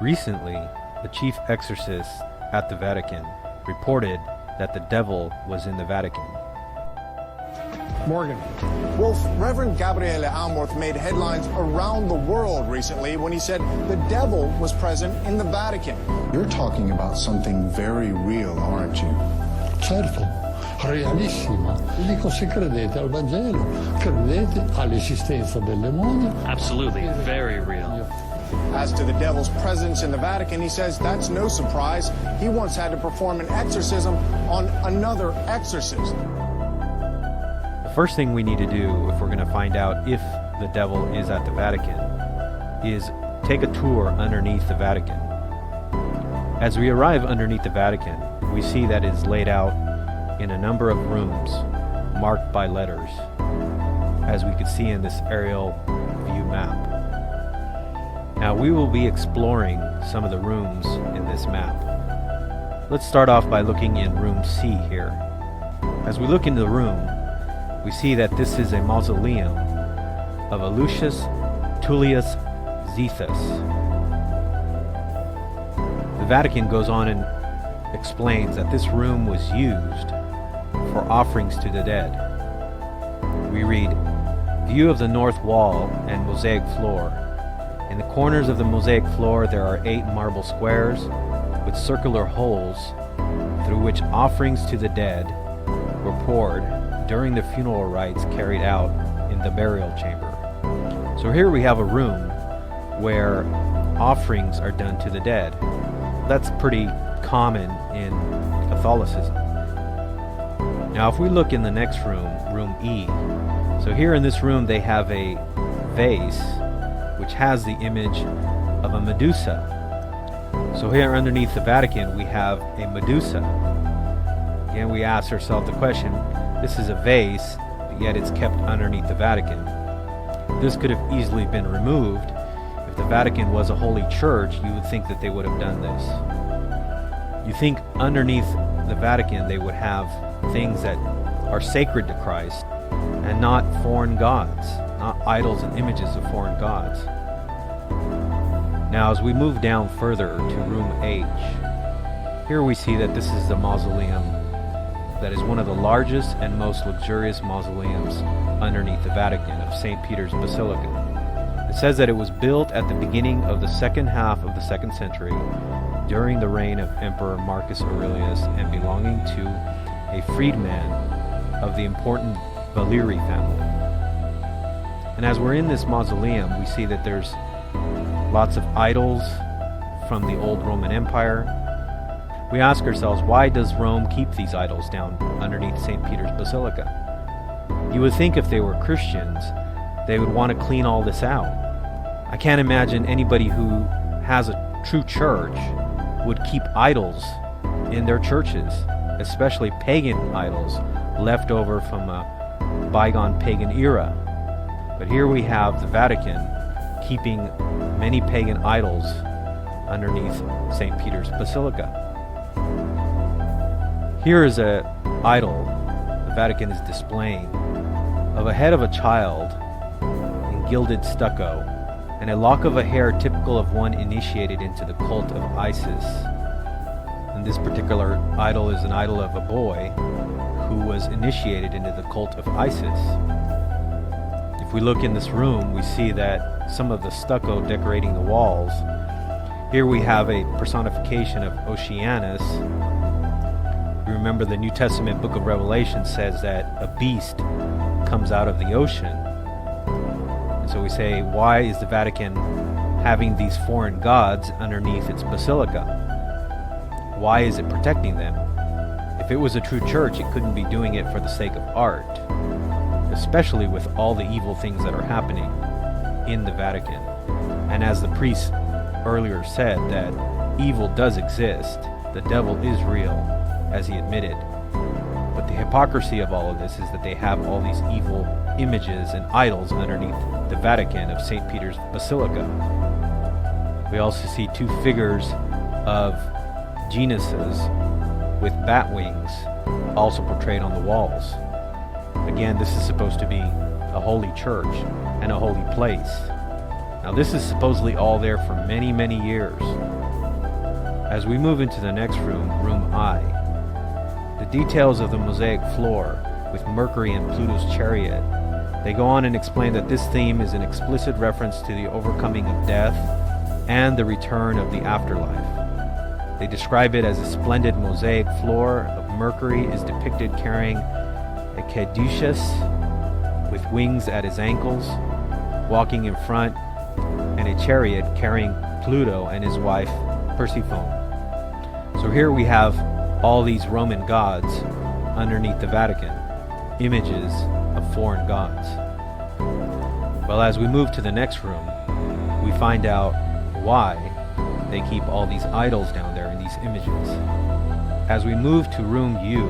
Recently, the chief exorcist at the Vatican reported that the devil was in the Vatican. Morgan. Well, Reverend Gabriele Amorth made headlines around the world recently when he said the devil was present in the Vatican. You're talking about something very real, aren't you? Certo, realissima. Dico, se credete al Vangelo, credete all'esistenza del demonio. Absolutely, very real. As to the devil's presence in the Vatican, he says that's no surprise. He once had to perform an exorcism on another exorcist. The first thing we need to do if we're going to find out if the devil is at the Vatican is take a tour underneath the Vatican. As we arrive underneath the Vatican, we see that it is laid out in a number of rooms marked by letters, as we could see in this aerial view map. Now we will be exploring some of the rooms in this map. Let's start off by looking in room C here. As we look into the room, we see that this is a mausoleum of Lucius Tullius Zethus. The Vatican goes on and explains that this room was used for offerings to the dead. We read, "View of the north wall and mosaic floor. In the corners of the mosaic floor there are 8 marble squares with circular holes through which offerings to the dead were poured during the funeral rites carried out in the burial chamber." So here we have a room where offerings are done to the dead. That's pretty common in Catholicism. Now if we look in the next room, room E, so here in this room they have a vase which has the image of a Medusa. So here underneath the Vatican we have a Medusa. Again, we ask ourselves the question, this is a vase, but yet it's kept underneath the Vatican. This could have easily been removed. If the Vatican was a holy church, you would think that they would have done this. You think underneath the Vatican they would have things that are sacred to Christ and not foreign gods, not idols and images of foreign gods. Now as we move down further to room H, here we see that this is the mausoleum that is one of the largest and most luxurious mausoleums underneath the Vatican of St. Peter's Basilica. It says that it was built at the beginning of the second half of the 2nd century during the reign of Emperor Marcus Aurelius and belonging to a freedman of the important Valeri family. And as we're in this mausoleum, we see that there's lots of idols from the old Roman Empire. We ask ourselves, why does Rome keep these idols down underneath St. Peter's Basilica? You would think if they were Christians, they would want to clean all this out. I can't imagine anybody who has a true church would keep idols in their churches, especially pagan idols left over from a bygone pagan era. But here we have the Vatican keeping many pagan idols underneath St. Peter's Basilica. Here is an idol the Vatican is displaying of a head of a child in gilded stucco and a lock of a hair typical of one initiated into the cult of Isis. And this particular idol is an idol of a boy who was initiated into the cult of Isis. If we look in this room, we see that some of the stucco decorating the walls. Here we have a personification of Oceanus. You remember the New Testament book of Revelation says that a beast comes out of the ocean. And so we say, why is the Vatican having these foreign gods underneath its basilica? Why is it protecting them? If it was a true church, it couldn't be doing it for the sake of art, especially with all the evil things that are happening in the Vatican. And as the priest earlier said, that evil does exist, the devil is real, as he admitted. But the hypocrisy of all of this is that they have all these evil images and idols underneath the Vatican of St. Peter's Basilica. We also see 2 figures of genuses with bat wings also portrayed on the walls. Again, this is supposed to be a holy church and a holy place. Now this is supposedly all there for many, many years. As we move into the next room, room I, the details of the mosaic floor with Mercury and Pluto's chariot, they go on and explain that this theme is an explicit reference to the overcoming of death and the return of the afterlife. They describe it as a splendid mosaic floor of Mercury is depicted carrying a caduceus with wings at his ankles, walking in front, and a chariot carrying Pluto and his wife Persephone. So here we have all these Roman gods underneath the Vatican, images of foreign gods. Well, as we move to the next room, we find out why they keep all these idols down there in these images. As we move to room U,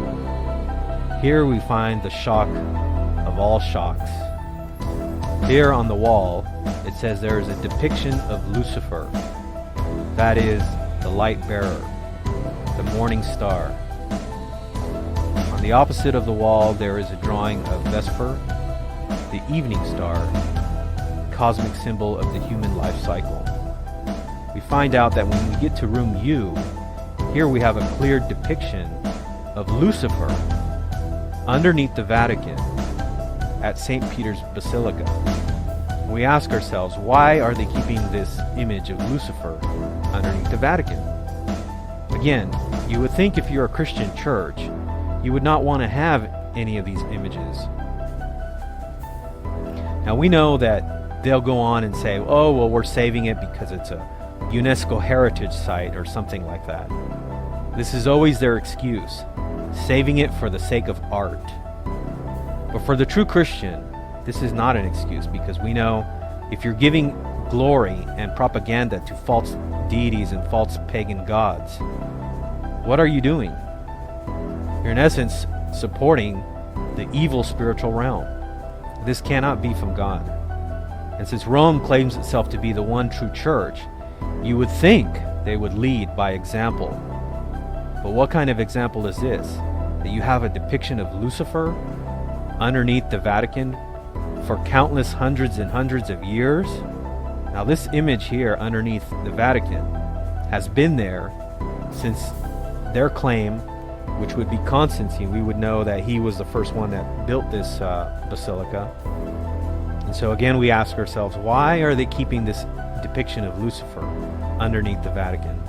here we find the shock of all shocks. Here on the wall, it says there is a depiction of Lucifer, that is, the light bearer, the morning star. On the opposite of the wall, there is a drawing of Vesper, the evening star, cosmic symbol of the human life cycle. We find out that when we get to room U, here we have a clear depiction of Lucifer underneath the Vatican at St. Peter's Basilica. We ask ourselves, why are they keeping this image of Lucifer underneath the Vatican? Again, you would think if you're a Christian church, you would not want to have any of these images. Now we know that they'll go on and say, oh, well, we're saving it because it's a UNESCO heritage site or something like that. This is always their excuse, saving it for the sake of art. But for the true Christian, this is not an excuse, because we know if you're giving glory and propaganda to false deities and false pagan gods, what are you doing? You're in essence supporting the evil spiritual realm. This cannot be from God. And since Rome claims itself to be the one true church, you would think they would lead by example. But what kind of example is this? That you have a depiction of Lucifer underneath the Vatican for countless hundreds and hundreds of years? Now this image here underneath the Vatican has been there since their claim, which would be Constantine. We would know that he was the first one that built this basilica. And so again we ask ourselves, why are they keeping this depiction of Lucifer underneath the Vatican?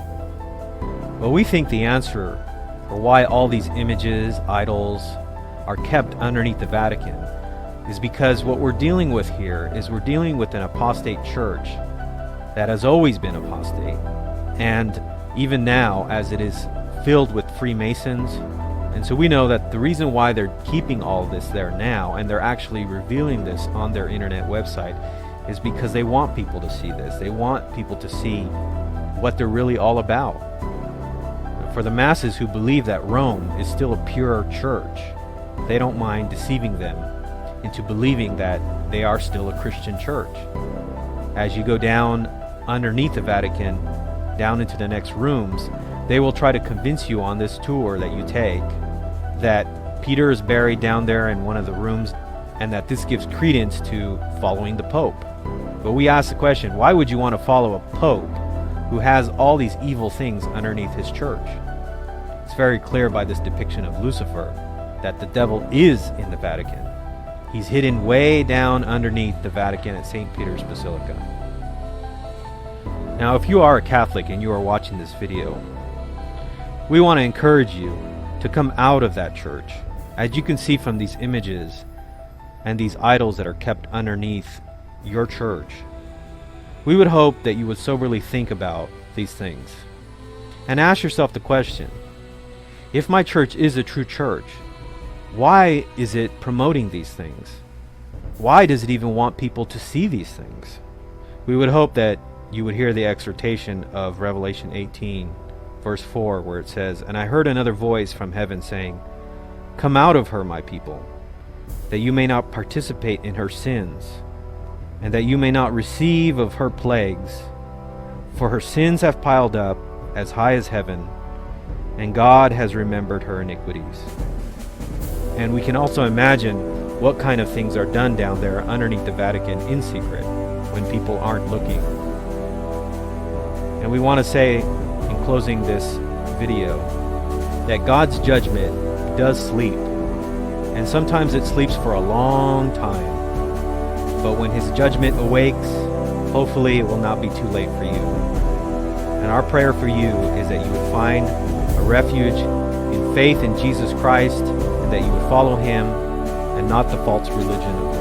Well, we think the answer for why all these images, idols, are kept underneath the Vatican is because what we're dealing with here is we're dealing with an apostate church that has always been apostate, and even now as it is filled with Freemasons. And so we know that the reason why they're keeping all of this there now, and they're actually revealing this on their internet website, is because they want people to see this. They want people to see what they're really all about. For the masses who believe that Rome is still a pure church, they don't mind deceiving them into believing that they are still a Christian church. As you go down underneath the Vatican, down into the next rooms, they will try to convince you on this tour that you take that Peter is buried down there in one of the rooms, and that this gives credence to following the Pope. But we ask the question, why would you want to follow a Pope who has all these evil things underneath his church? It's very clear by this depiction of Lucifer that the devil is in the Vatican. He's hidden way down underneath the Vatican at St. Peter's Basilica. Now, if you are a Catholic and you are watching this video, we want to encourage you to come out of that church. As you can see from these images and these idols that are kept underneath your church, we would hope that you would soberly think about these things and ask yourself the question, if my church is a true church, why is it promoting these things? Why does it even want people to see these things? We would hope that you would hear the exhortation of Revelation 18, verse 4, where it says, "And I heard another voice from heaven saying, 'Come out of her, my people, that you may not participate in her sins, and that you may not receive of her plagues. For her sins have piled up as high as heaven, and God has remembered her iniquities.'" And we can also imagine what kind of things are done down there underneath the Vatican in secret. when people aren't looking. And we want to say, in closing this video, that God's judgment does sleep. And sometimes it sleeps for a long time. But when his judgment awakes, hopefully it will not be too late for you. And our prayer for you is that you would find a refuge in faith in Jesus Christ, and that you would follow him and not the false religion of